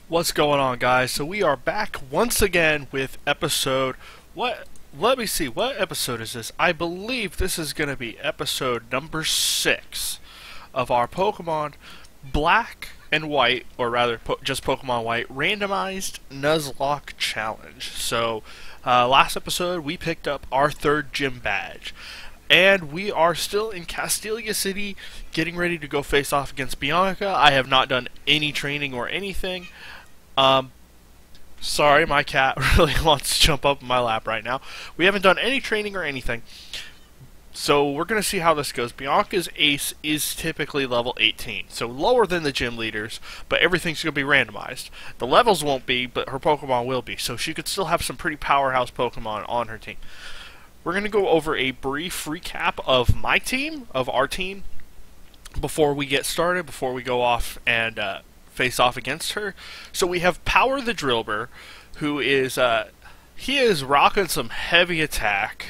What's going on, guys? So we are back once again with episode let me see, what episode is this? I believe this is going to be episode number 6 of our Pokemon Black and White, or rather just Pokemon White, Randomized Nuzlocke Challenge. So last episode we picked up our 3rd gym badge. And we are still in Castelia City, getting ready to go face off against Bianca. I have not done any training or anything. Sorry, my cat really wants to jump up in my lap right now. We haven't done any training or anything. So we're going to see how this goes. Bianca's ace is typically level 18, so lower than the gym leaders, but everything's going to be randomized. The levels won't be, but her Pokemon will be, so she could still have some pretty powerhouse Pokemon on her team. We're going to go over a brief recap of my team, of our team, before we get started, before we go off and face off against her. So we have Power the Drillbur, who is, he is rocking some heavy attack,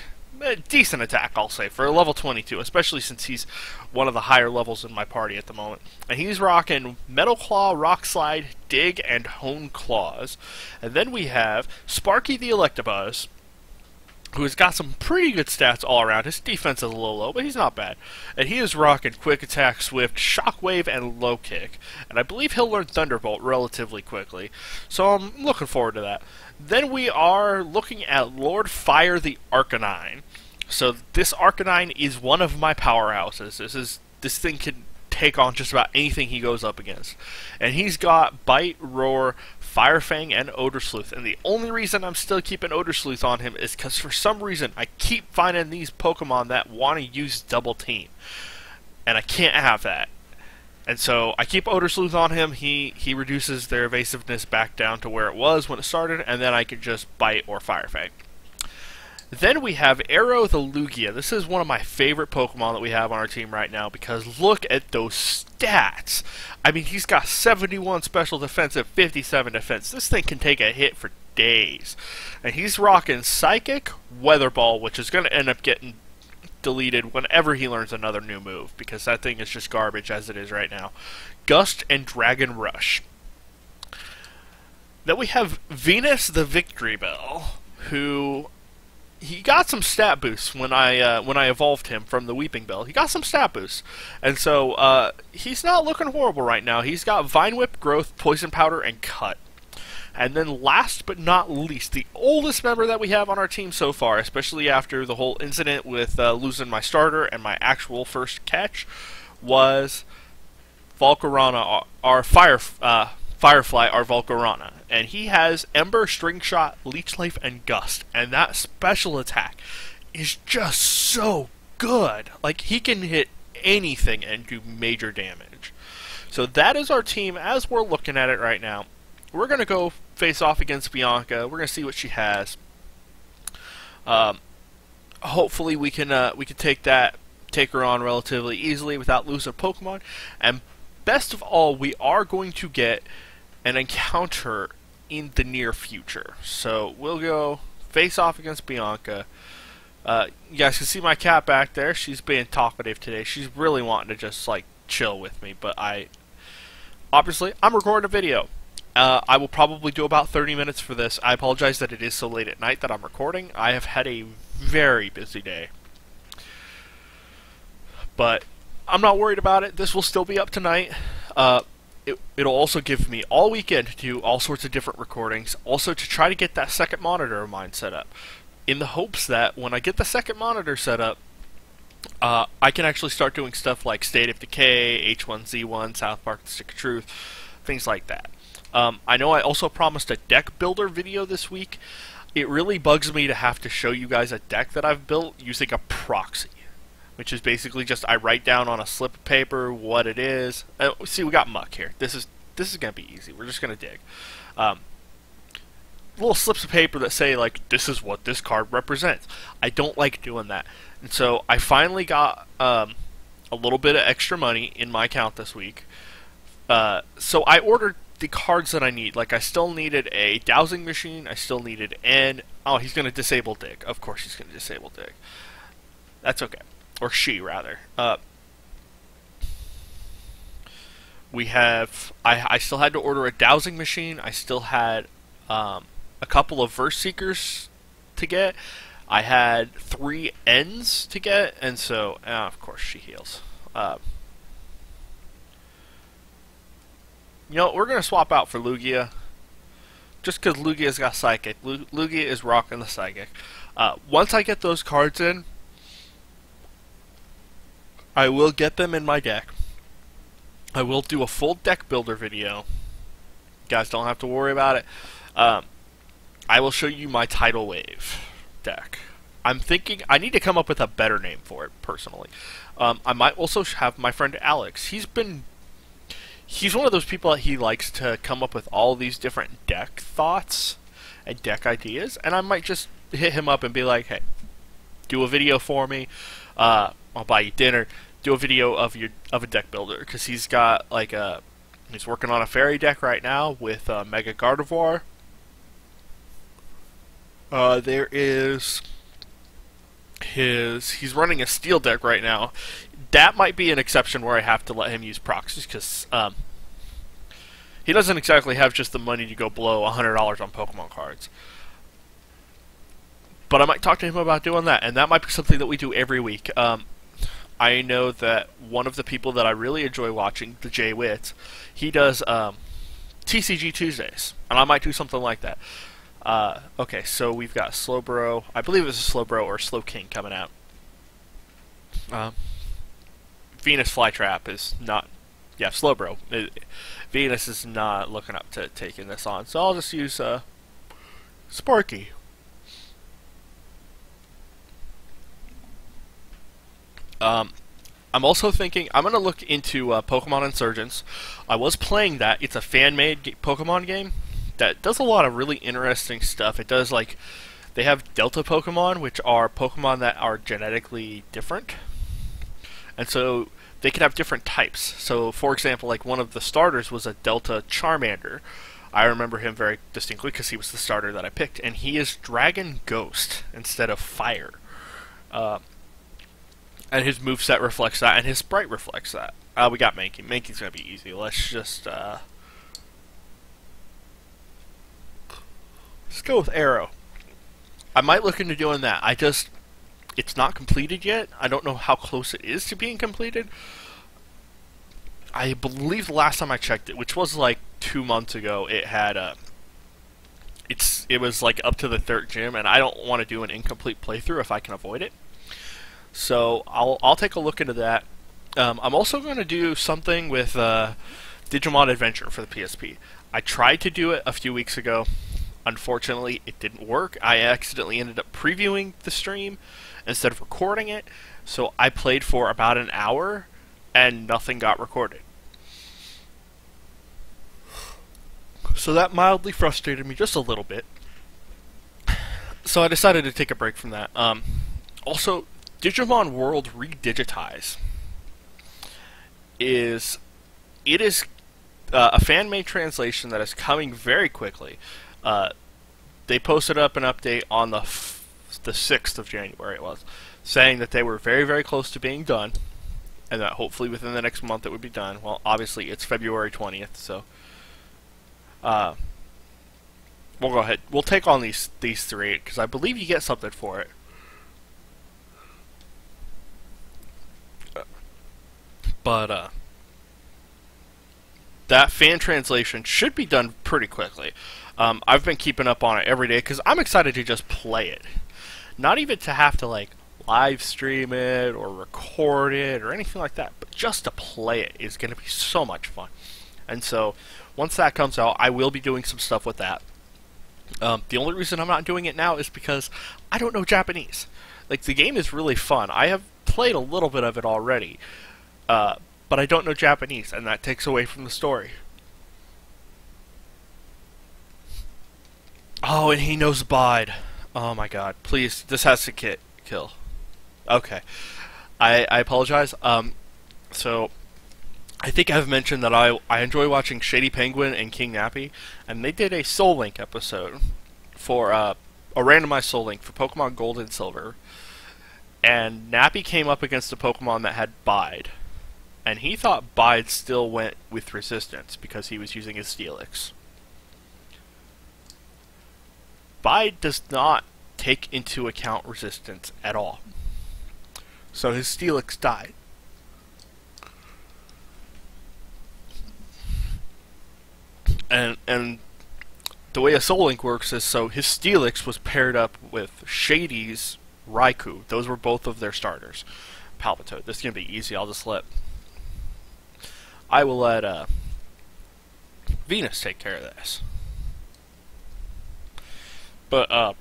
decent attack I'll say, for a level 22, especially since he's one of the higher levels in my party at the moment. And he's rocking Metal Claw, Rock Slide, Dig, and Hone Claws. And then we have Sparky the Electabuzz, who's got some pretty good stats all around. His defense is a little low, but he's not bad. And he is rocking Quick Attack, Swift, Shockwave, and Low Kick. And I believe he'll learn Thunderbolt relatively quickly. So I'm looking forward to that. Then we are looking at Lord Fire the Arcanine. So this Arcanine is one of my powerhouses. This thing can take on just about anything he goes up against. And he's got Bite, Roar, Fire Fang, and Odor Sleuth. And the only reason I'm still keeping Odor Sleuth on him is because for some reason I keep finding these Pokemon that want to use Double Team. And I can't have that. And so I keep Odor Sleuth on him. He reduces their evasiveness back down to where it was when it started, and then I can just Bite or Fire Fang. Then we have Arrow the Lugia. This is one of my favorite Pokemon that we have on our team right now because look at those stats. I mean, he's got 71 special defense and 57 defense. This thing can take a hit for days. And he's rocking Psychic, Weather Ball, which is going to end up getting deleted whenever he learns another new move because that thing is just garbage as it is right now. Gust and Dragon Rush. Then we have Venus the Victory Bell, who he got some stat boosts when I evolved him from the Weeping Bell. He got some stat boosts, and so he's not looking horrible right now. He's got Vine Whip, Growth, Poison Powder, and Cut. And then last but not least, the oldest member that we have on our team so far, especially after the whole incident with losing my starter and my actual first catch, was Volcarona, our Firefly, our Volcarona. And he has Ember, String Shot, Leech Life, and Gust. And that special attack is just so good. Like, he can hit anything and do major damage. So that is our team as we're looking at it right now. We're going to go face off against Bianca. We're going to see what she has. Hopefully we can take her on relatively easily without losing Pokemon. And best of all, we are going to get an encounter in the near future. So we'll go face off against Bianca. You guys can see my cat back there. She's being talkative today. She's really wanting to just like chill with me, but obviously I'm recording a video. I will probably do about 30 minutes for this. I apologize that it is so late at night that I'm recording. I have had a very busy day. But I'm not worried about it. This will still be up tonight. It'll also give me all weekend to do all sorts of different recordings. Also to try to get that second monitor of mine set up. In the hopes that when I get the second monitor set up, I can actually start doing stuff like State of Decay, H1Z1, South Park, The Stick of Truth, things like that. I know I also promised a deck builder video this week. It really bugs me to have to show you guys a deck that I've built using a proxy, which is basically just I write down on a slip of paper what it is. See, we got muck here. This is going to be easy. We're just going to dig. Little slips of paper that say, like, this is what this card represents. I don't like doing that. And so I finally got a little bit of extra money in my account this week. So I ordered the cards that I need. Like, I still needed a dowsing machine. I still needed oh, he's going to disable Dig. Of course he's going to disable Dig. That's okay. Or she, rather. I still had to order a dowsing machine. I still had a couple of verse seekers to get. I had 3 ends to get, and so of course she heals. You know, we're gonna swap out for Lugia, just because Lugia's got Psychic. Lugia is rocking the Psychic. Once I get those cards in, I will get them in my deck. I will do a full deck builder video. You guys don't have to worry about it. I will show you my Tidal Wave deck. I'm thinking I need to come up with a better name for it, personally. I might also have my friend Alex. He's one of those people that he likes to come up with all these different deck thoughts and deck ideas, and I might just hit him up and be like, hey, do a video for me. I'll buy you dinner. Do a video of a deck builder, because he's got he's working on a fairy deck right now with Mega Gardevoir. He's running a steel deck right now. That might be an exception where I have to let him use proxies, because he doesn't exactly have just the money to go blow $100 on Pokemon cards. But I might talk to him about doing that, and that might be something that we do every week. I know that one of the people that I really enjoy watching, the Jay Witts, he does TCG Tuesdays, and I might do something like that. Okay, so we've got Slowbro. I believe it's a Slowbro or Slowking coming out. Venus Flytrap is not... Yeah, Slowbro. Venus is not looking up to taking this on, so I'll just use Sparky. I'm also thinking I'm going to look into Pokemon Insurgents. I was playing that. It's a fan-made Pokemon game that does a lot of really interesting stuff. It does, they have Delta Pokemon, which are Pokemon that are genetically different. And so they can have different types. So, for example, one of the starters was a Delta Charmander. I remember him very distinctly because he was the starter that I picked. And he is Dragon Ghost instead of Fire. And his moveset reflects that, and his sprite reflects that. We got Mankey. Mankey's going to be easy. Let's just let's go with Arrow. I might look into doing that. It's not completed yet. I don't know how close it is to being completed. I believe the last time I checked it, which was 2 months ago, it had it was up to the 3rd gym, and I don't want to do an incomplete playthrough if I can avoid it. So I'll take a look into that. I'm also going to do something with Digimon Adventure for the PSP. I tried to do it a few weeks ago. Unfortunately, it didn't work. I accidentally ended up previewing the stream instead of recording it. So I played for about an hour and nothing got recorded. So that mildly frustrated me just a little bit. So I decided to take a break from that. Also, Digimon World Redigitize is a fan-made translation that is coming very quickly. They posted up an update on the 6th of January, it was, saying that they were very, very close to being done, and that hopefully within the next month it would be done. Well, obviously it's February 20th, so we'll go ahead. We'll take on these 3, because I believe you get something for it. But that fan translation should be done pretty quickly. I've been keeping up on it every day because I'm excited to just play it. Not even to have to live stream it or record it or anything like that, but just to play it is going to be so much fun. And so once that comes out, I will be doing some stuff with that. The only reason I'm not doing it now is because I don't know Japanese. The game is really fun. I have played a little bit of it already. But I don't know Japanese, and that takes away from the story. Oh, and he knows Bide. Oh my god. Please, this has to kill. Okay. I apologize. So, I think I've mentioned that I enjoy watching Shady Penguin and King Nappy, and they did a Soul Link episode for a randomized Soul Link for Pokemon Gold and Silver. And Nappy came up against a Pokemon that had Bide. and he thought Bide still went with resistance because he was using his Steelix. Bide does not take into account resistance at all. So his Steelix died. And the way a Soul Link works is, so his Steelix was paired up with Shady's Raikou. Those were both of their starters. Palpitoad. This is going to be easy. I'll just let... I will let Venus take care of this. But,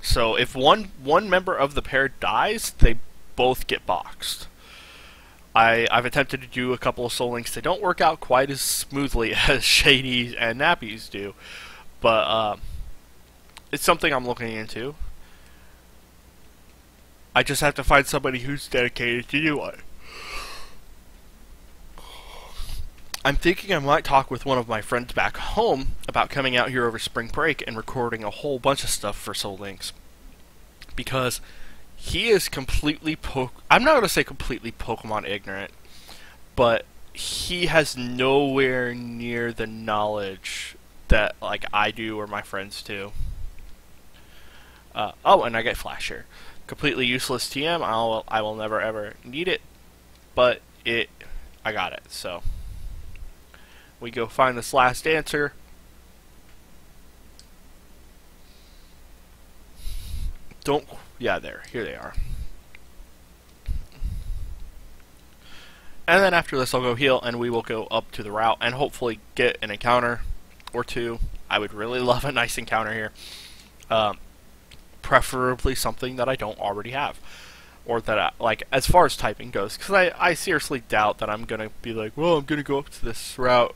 so if one member of the pair dies, they both get boxed. I've attempted to do a couple of Soul Links. They don't work out quite as smoothly as Shady and Nappies do, but it's something I'm looking into. I just have to find somebody who's dedicated to do it. I'm thinking I might talk with one of my friends back home about coming out here over spring break and recording a whole bunch of stuff for Soul Links. Because he is completely I'm not going to say completely Pokemon ignorant, but he has nowhere near the knowledge that like I do or my friends do. Oh, and I get Flash here. Completely useless TM. I will never ever need it, but I got it. So we go find this last answer. Here they are. And then after this I'll go heal and we will go up to the route and hopefully get an encounter or two. I would really love a nice encounter here. Preferably something that I don't already have. Or that, like, as far as typing goes. Because I seriously doubt that I'm going to be like, well, I'm going to go up to this route.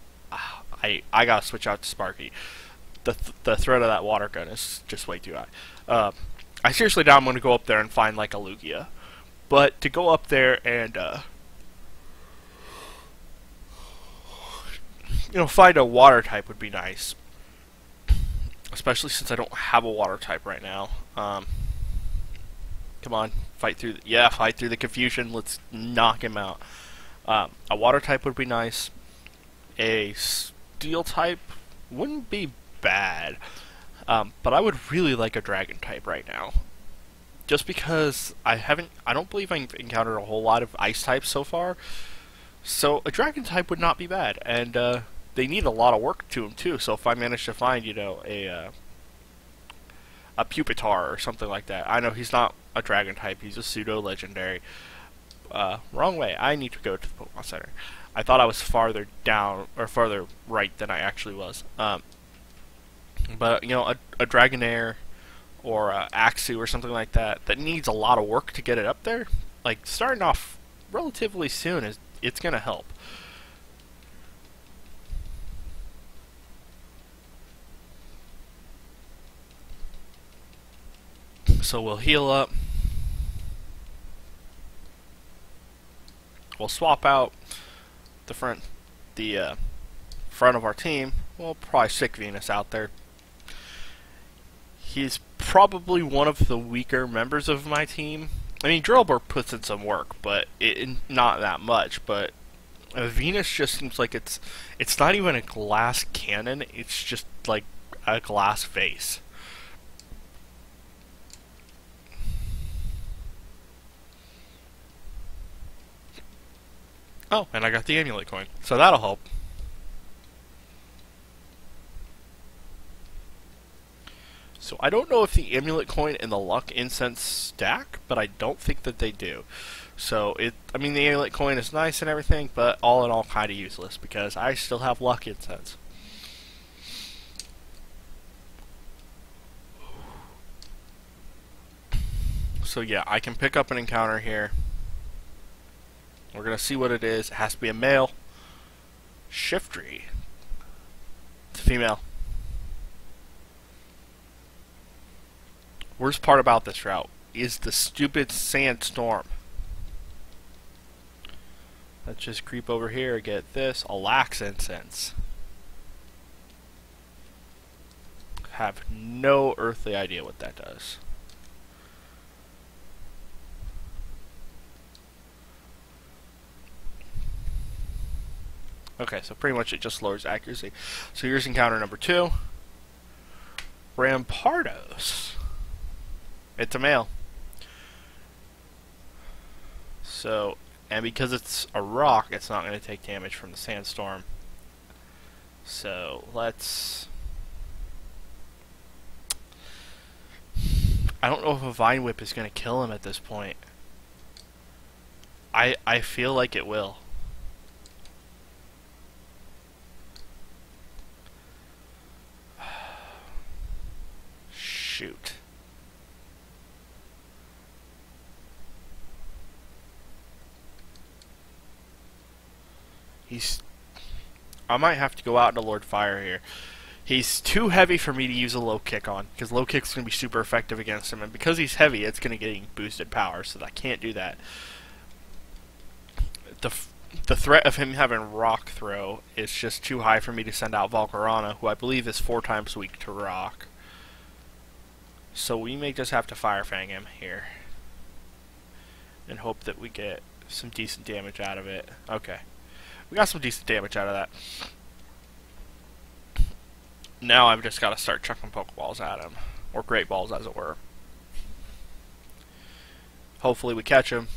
I got to switch out to Sparky. The threat of that water gun is just way too high. I seriously doubt I'm going to go up there and find, like, a Lugia. But to go up there and, find a water type would be nice. Especially since I don't have a water type right now. Come on, fight through the confusion. Let's knock him out. A water type would be nice. A steel type wouldn't be bad. But I would really like a dragon type right now. Just because I don't believe I've encountered a whole lot of ice types so far. So a dragon type would not be bad. And, they need a lot of work to them too. So if I manage to find, a Pupitar or something like that. I know he's not a dragon type. He's a pseudo legendary. Wrong way. I need to go to the Pokemon Center. I thought I was farther down or farther right than I actually was. But a Dragonair or a Axew or something like that needs a lot of work to get it up there. Like starting off relatively soon it's gonna help. So we'll heal up. We'll swap out the front of our team. We'll probably stick Venus out there. He's probably one of the weaker members of my team. I mean, Drillbur puts in some work, but not that much. But Venus just seems like it's not even a glass cannon. It's just like a glass vase. Oh, and I got the amulet coin, so that'll help. So I don't know if the amulet coin and the luck incense stack, but I don't think that they do. So the amulet coin is nice and everything, but all in all kind of useless because I still have luck incense. So yeah, I can pick up an encounter here. We're going to see what it is. It has to be a male. Shiftry. It's a female. Worst part about this route is the stupid sandstorm. Let's just creep over here and get this. A lax incense. Have no earthly idea what that does. Okay, so pretty much it just lowers accuracy. So here's encounter number 2. Rampardos. It's a male. So, and because it's a rock, it's not going to take damage from the sandstorm. So, let's... I don't know if a Vine Whip is going to kill him at this point. I feel like it will. Shoot. I might have to go out into Lord Fire here. He's too heavy for me to use a low kick on, because low kick's going to be super effective against him, and because he's heavy, it's going to get boosted power, so I can't do that. The threat of him having Rock Throw is just too high for me to send out Volcarona, who I believe is 4 times weak to Rock. So we may just have to Fire Fang him here. And hope that we get some decent damage out of it. Okay. We got some decent damage out of that. Now I've just got to start chucking Pokeballs at him. Or Great Balls, as it were. Hopefully we catch him.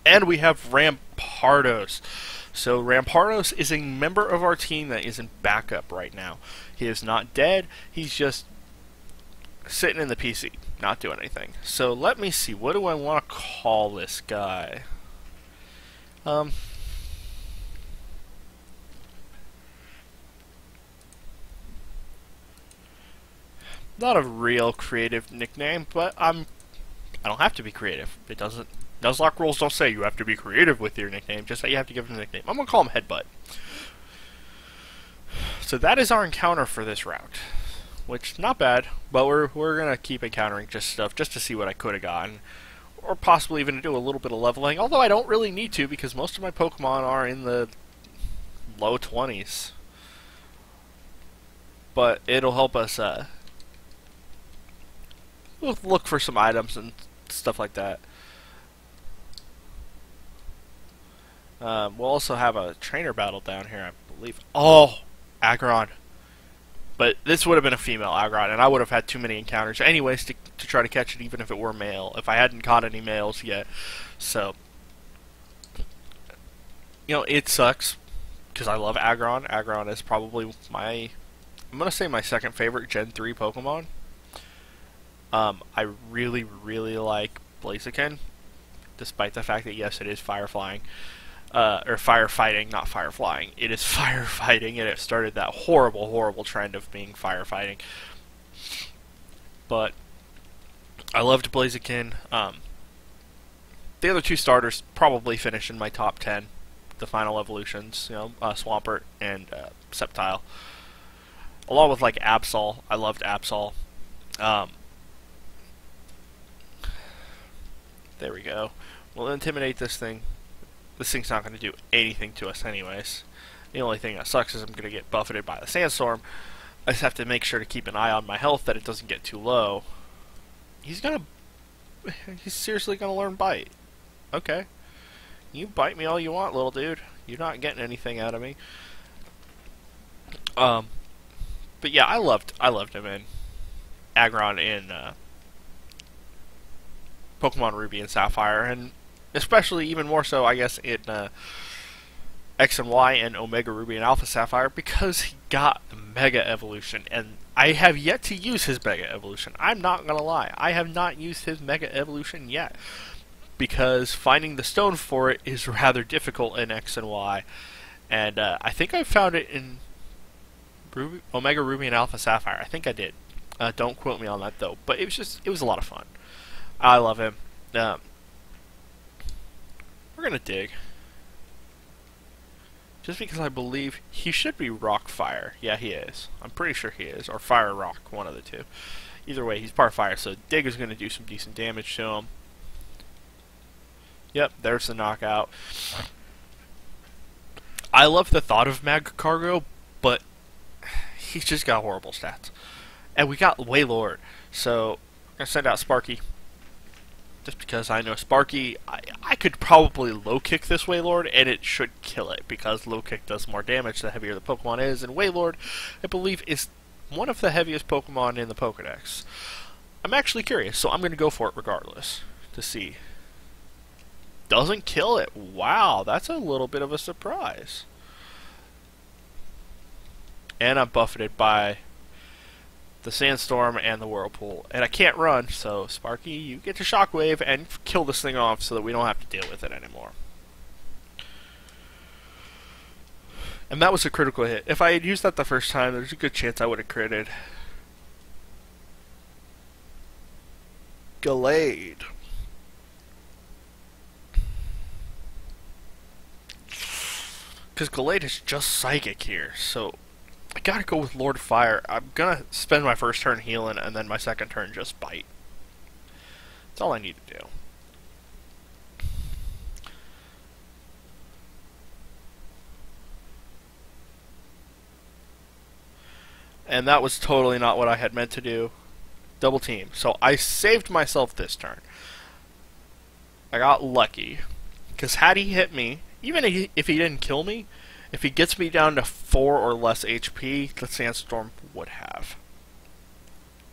And we have Rampardos. So Rampardos is a member of our team that is in backup right now. He is not dead. He's just sitting in the PC, not doing anything. So let me see. What do I want to call this guy? Not a real creative nickname, but I don't have to be creative. It doesn't. Nuzlocke rules don't say you have to be creative with your nickname, just that you have to give him a nickname. I'm going to call him Headbutt. So that is our encounter for this route. Which, not bad, but we're going to keep encountering just stuff just to see what I could have gotten. Or possibly even do a little bit of leveling, although I don't really need to because most of my Pokemon are in the low 20s. But it'll help us look for some items and stuff like that. We'll also have a trainer battle down here, I believe. Oh, Aggron. But this would have been a female Aggron, and I would have had too many encounters anyways to try to catch it, even if it were male, if I hadn't caught any males yet. So, you know, it sucks, because I love Aggron. Aggron is probably I'm going to say my second favorite Gen 3 Pokemon. I really, really like Blaziken, despite the fact that, yes, it is fire flying. Or firefighting, not fire flying. It is firefighting, and it started that horrible, horrible trend of being firefighting. But I loved Blaziken. The other 2 starters probably finish in my top 10. The final evolutions, you know, Swampert and Sceptile. Along with like Absol. I loved Absol. There we go. We'll intimidate this thing. This thing's not going to do anything to us anyways. The only thing that sucks is I'm going to get buffeted by the sandstorm. I just have to make sure to keep an eye on my health that it doesn't get too low. He's seriously going to learn Bite. Okay. You bite me all you want, little dude. You're not getting anything out of me. But yeah, I loved him in Aggron in Pokemon Ruby and Sapphire, and especially even more so, I guess, in X and Y and Omega Ruby and Alpha Sapphire, because he got the Mega Evolution, and I have yet to use his Mega Evolution. I'm not gonna lie, I have not used his Mega Evolution yet, because finding the stone for it is rather difficult in X and Y, and I think I found it in Omega Ruby and Alpha Sapphire. I think I did. Don't quote me on that though, but it was a lot of fun. I love him. We're gonna dig. Just because I believe he should be Rock Fire. Yeah, he is. I'm pretty sure he is. Or Fire Rock, one of the two. Either way, he's part fire, so Dig is gonna do some decent damage to him. Yep, there's the knockout. I love the thought of Magcargo, but he's just got horrible stats. And we got Wailord, so I'm gonna send out Sparky. Just because I know Sparky, I could probably low kick this Wailord and it should kill it, because low kick does more damage the heavier the Pokemon is, and Wailord, I believe, is one of the heaviest Pokemon in the Pokedex. I'm actually curious, so I'm going to go for it regardless to see. Doesn't kill it. Wow, that's a little bit of a surprise. And I'm buffeted by the Sandstorm and the Whirlpool. And I can't run, so Sparky, you get to Shockwave and kill this thing off so that we don't have to deal with it anymore. And that was a critical hit. If I had used that the first time, there's a good chance I would have critted. Gallade. Because Gallade is just Psychic here, so I gotta go with Lord Fire. I'm gonna spend my first turn healing, and then my second turn just bite. That's all I need to do. And that was totally not what I had meant to do. Double team. So I saved myself this turn. I got lucky. Because had he hit me, even if he didn't kill me, if he gets me down to 4 or less HP, the Sandstorm would have.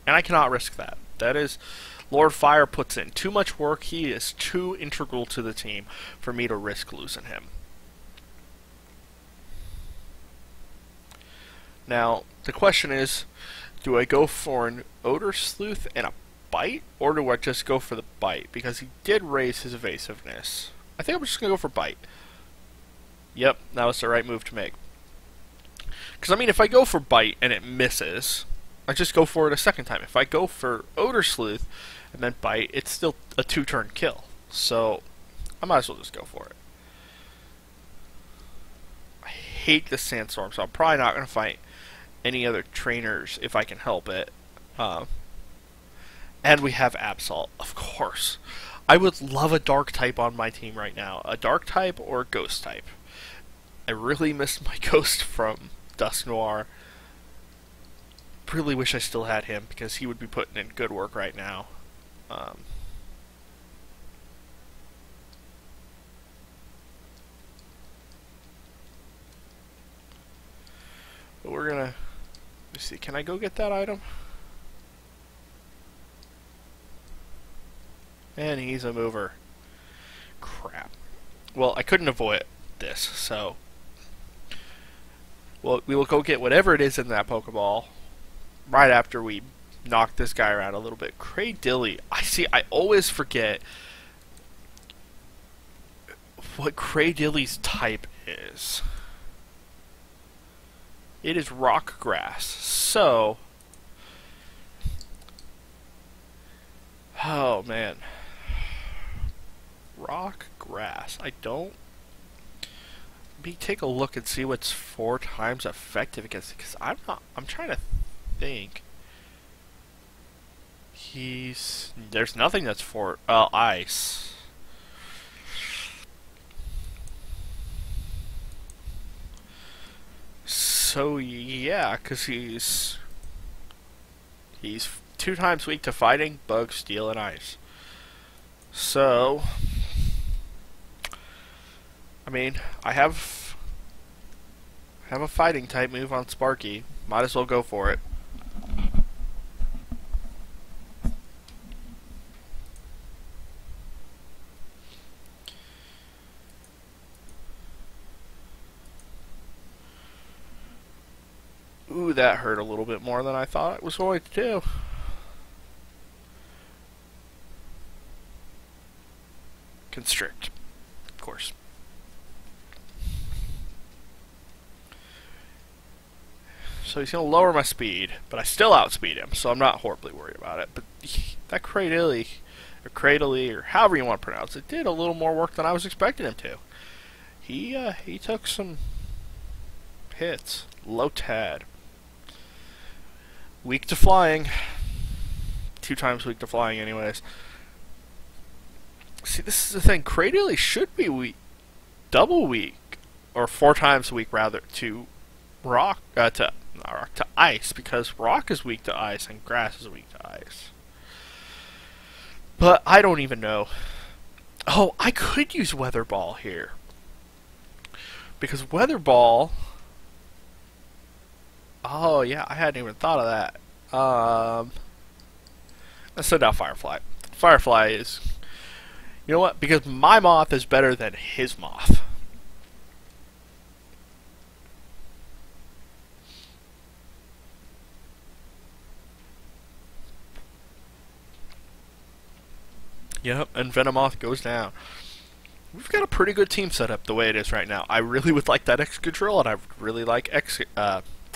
And I cannot risk that. That is, Lord Fire puts in too much work. He is too integral to the team for me to risk losing him. Now, the question is, do I go for an Odor Sleuth and a Bite, or do I just go for the Bite? Because he did raise his evasiveness. I think I'm just going to go for Bite. Yep, that was the right move to make. Because, I mean, if I go for Bite and it misses, I just go for it a second time. If I go for Odor Sleuth and then Bite, it's still a 2-turn kill. So, I might as well just go for it. I hate the Sandstorm, so I'm probably not going to fight any other trainers if I can help it. And we have Absol, of course. I would love a Dark type on my team right now. A Dark type or a Ghost type. I really missed my Ghost from Dusknoir. Really wish I still had him, because he would be putting in good work right now. But we're gonna... Let me see, can I go get that item? And he's a mover. Crap. Well, I couldn't avoid this, so... Well, we will go get whatever it is in that Pokeball right after we knock this guy around a little bit. Cradilly. I always forget what Cradilly's type is. It is rock grass. So... Oh, man. Rock grass. I don't... Let me take a look and see what's 4 times effective against it, because I'm trying to think. There's nothing that's ice. So yeah, because he's 2 times weak to fighting, bug, steel, and ice. So, I mean, I have a fighting type move on Sparky. Might as well go for it. Ooh, that hurt a little bit more than I thought it was going to do. Constrict, of course. So he's going to lower my speed, but I still outspeed him, so I'm not horribly worried about it. But that Cradilly, or however you want to pronounce it, did a little more work than I was expecting him to. He took some hits. Lotad. Weak to flying. 2 times weak to flying anyways. See, this is the thing. Cradilly should be weak. Double weak. Or 4 times weak, rather, to rock, to ice, because rock is weak to ice and grass is weak to ice. But I don't even know. Oh, I could use Weather Ball here. Because Weather Ball... Oh, yeah, I hadn't even thought of that. Let's send out Firefly. Firefly is... You know what? Because my moth is better than his moth. Yep, and Venomoth goes down. We've got a pretty good team set up the way it is right now. I really would like that Excadrill, and I really like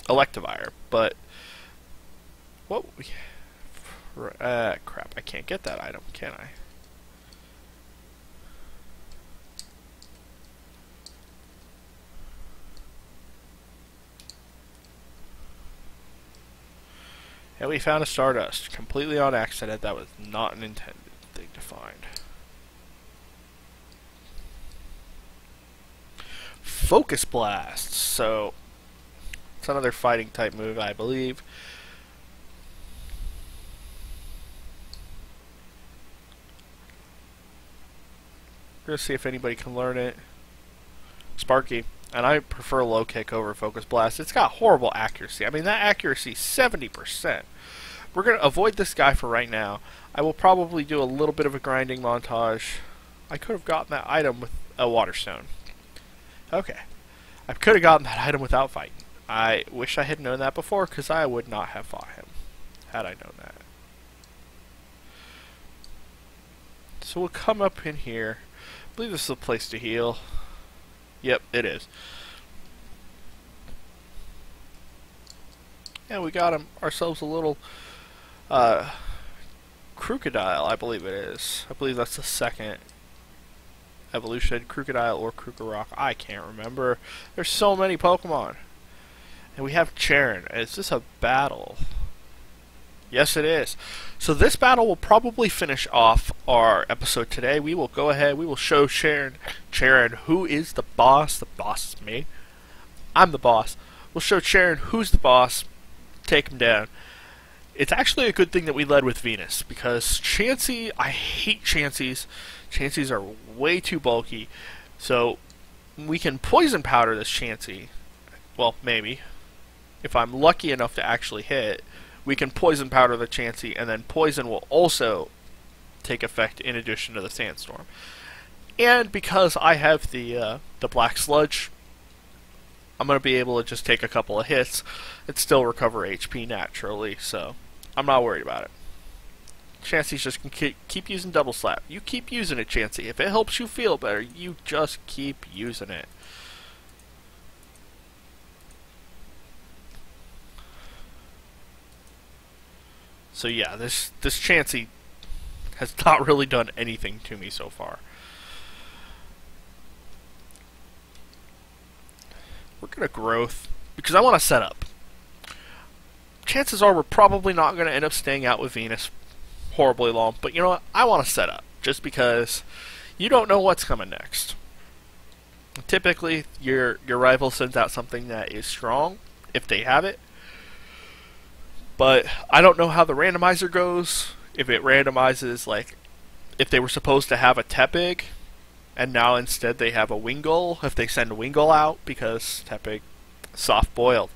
Electivire, but... What? Crap, I can't get that item, can I? And we found a Stardust, completely on accident. That was not an intended thing to find. Focus Blast. So it's another fighting type move, I believe. We're gonna see if anybody can learn it. Sparky. And I prefer Low Kick over Focus Blast. It's got horrible accuracy. I mean, that accuracy is 70%. We're going to avoid this guy for right now. I will probably do a little bit of a grinding montage. I could have gotten that item with a Water Stone. Okay. I could have gotten that item without fighting. I wish I had known that before, because I would not have fought him had I known that. So we'll come up in here. I believe this is a place to heal. Yep, it is. And we got ourselves a little Crocodile, I believe it is. I believe that's the second evolution, Crocodile or Krokorok. I can't remember. There's so many Pokemon. And we have Cheren. Is this a battle? Yes, it is. So this battle will probably finish off our episode today. We will go ahead. We will show Cheren, who is the boss. The boss is me. I'm the boss. We'll show Cheren who's the boss. Take him down. It's actually a good thing that we led with Venus, because Chansey, I hate Chanseys. Chanseys are way too bulky. So we can poison powder this Chansey. Well, maybe. If I'm lucky enough to actually hit, we can poison powder the Chansey, and then poison will also take effect in addition to the Sandstorm. And because I have the Black Sludge, I'm going to be able to just take a couple of hits and still recover HP naturally, so I'm not worried about it. Chansey's just can keep using Double Slap. You keep using it, Chansey. If it helps you feel better, you just keep using it. So yeah, this Chansey has not really done anything to me so far. We're going to growth, because I want to set up. Chances are we're probably not going to end up staying out with Venus horribly long, but you know what? I want to set up, just because you don't know what's coming next. Typically, your rival sends out something that is strong, if they have it. But I don't know how the randomizer goes. If it randomizes, like, if they were supposed to have a Tepig, and now instead they have a Wingull, if they send Wingull out, because Tepig, soft-boiled.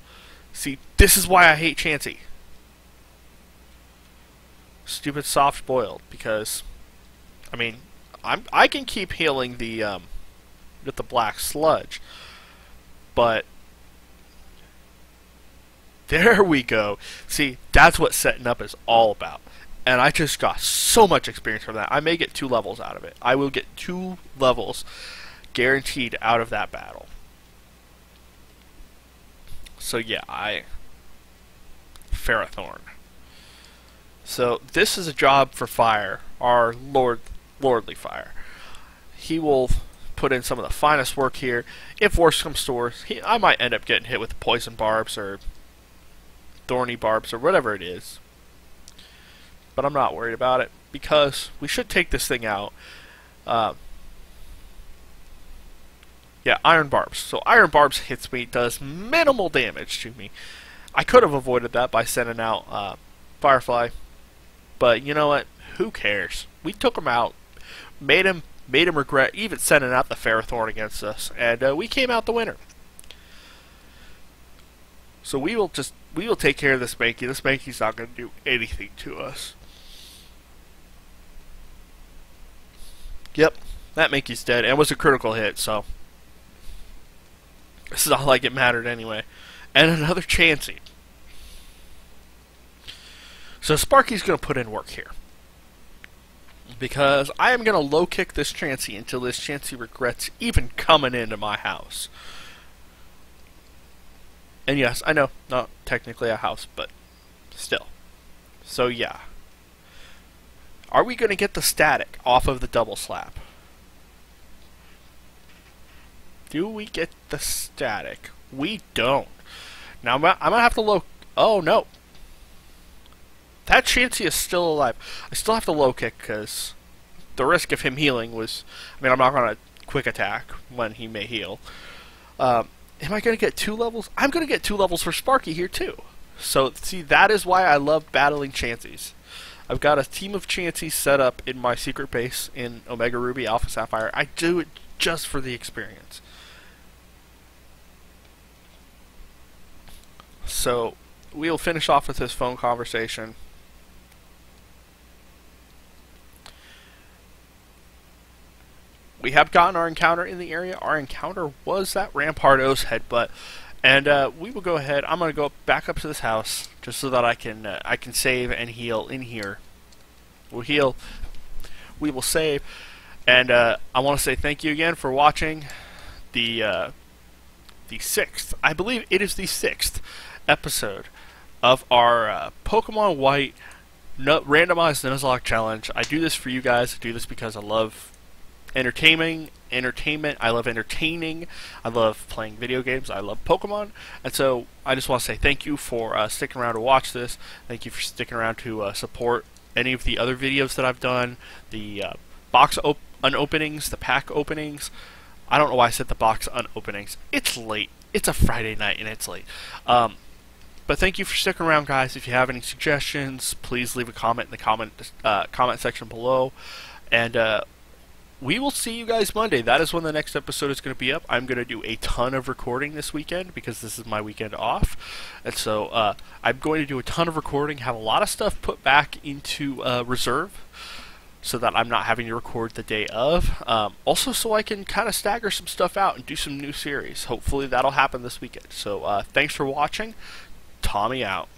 See, this is why I hate Chansey. Stupid soft-boiled, because, I mean, I can keep healing the, with the Black Sludge, but there we go. See, that's what setting up is all about. And I just got so much experience from that. I may get 2 levels out of it. I will get 2 levels guaranteed out of that battle. So yeah, Ferrothorn. So this is a job for Fire, our lordly Fire. He will put in some of the finest work here. If worse comes to worse, I might end up getting hit with poison barbs or thorny barbs or whatever it is. But I'm not worried about it, because we should take this thing out. Yeah, Iron Barbs. So Iron Barbs hits me, does minimal damage to me. I could have avoided that by sending out Firefly. But you know what? Who cares? we took him out, made him regret even sending out the Ferrothorn against us, and we came out the winner. So we will take care of this Mankey. This Mankey's not going to do anything to us. Yep, that Mankey's dead, and it was a critical hit, so it's not like it mattered anyway. And another Chansey. So Sparky's going to put in work here, because I am going to low kick this Chansey until this Chansey regrets even coming into my house. And yes, I know, not technically a house, but still. So yeah. Are we going to get the static off of the double slap? Do we get the static? We don't. Now I'm going to have to low... Oh, no. That Chansey is still alive. I still have to low kick because the risk of him healing was... I mean, I'm not going to quick attack when he may heal. Am I going to get 2 levels? I'm going to get 2 levels for Sparky here too. So, see, that is why I love battling Chanseys. I've got a team of Chanseys set up in my secret base in Omega Ruby, Alpha Sapphire. I do it just for the experience. So, we'll finish off with this phone conversation. We have gotten our encounter in the area. Our encounter was that Rampardo's headbutt. And we will go ahead. I'm going to go back up to this house just so that I can save and heal in here. We'll heal. We will save. And I want to say thank you again for watching the 6th. I believe it is the 6th episode of our Pokemon White randomized Nuzlocke challenge. I do this for you guys. I do this because I love entertainment. I love entertaining. I love playing video games. I love Pokemon. And so I just want to say thank you for sticking around to watch this. Thank you for sticking around to support any of the other videos that I've done. The box unopenings, the pack openings. I don't know why I said the box unopenings. It's late. It's a Friday night and it's late. But thank you for sticking around, guys. If you have any suggestions, please leave a comment in the comment section below. And we will see you guys Monday. That is when the next episode is going to be up. I'm going to do a ton of recording this weekend because this is my weekend off. And so I'm going to do a ton of recording, have a lot of stuff put back into reserve so that I'm not having to record the day of. Also so I can kind of stagger some stuff out and do some new series. Hopefully that'll happen this weekend. So thanks for watching. Tommy out.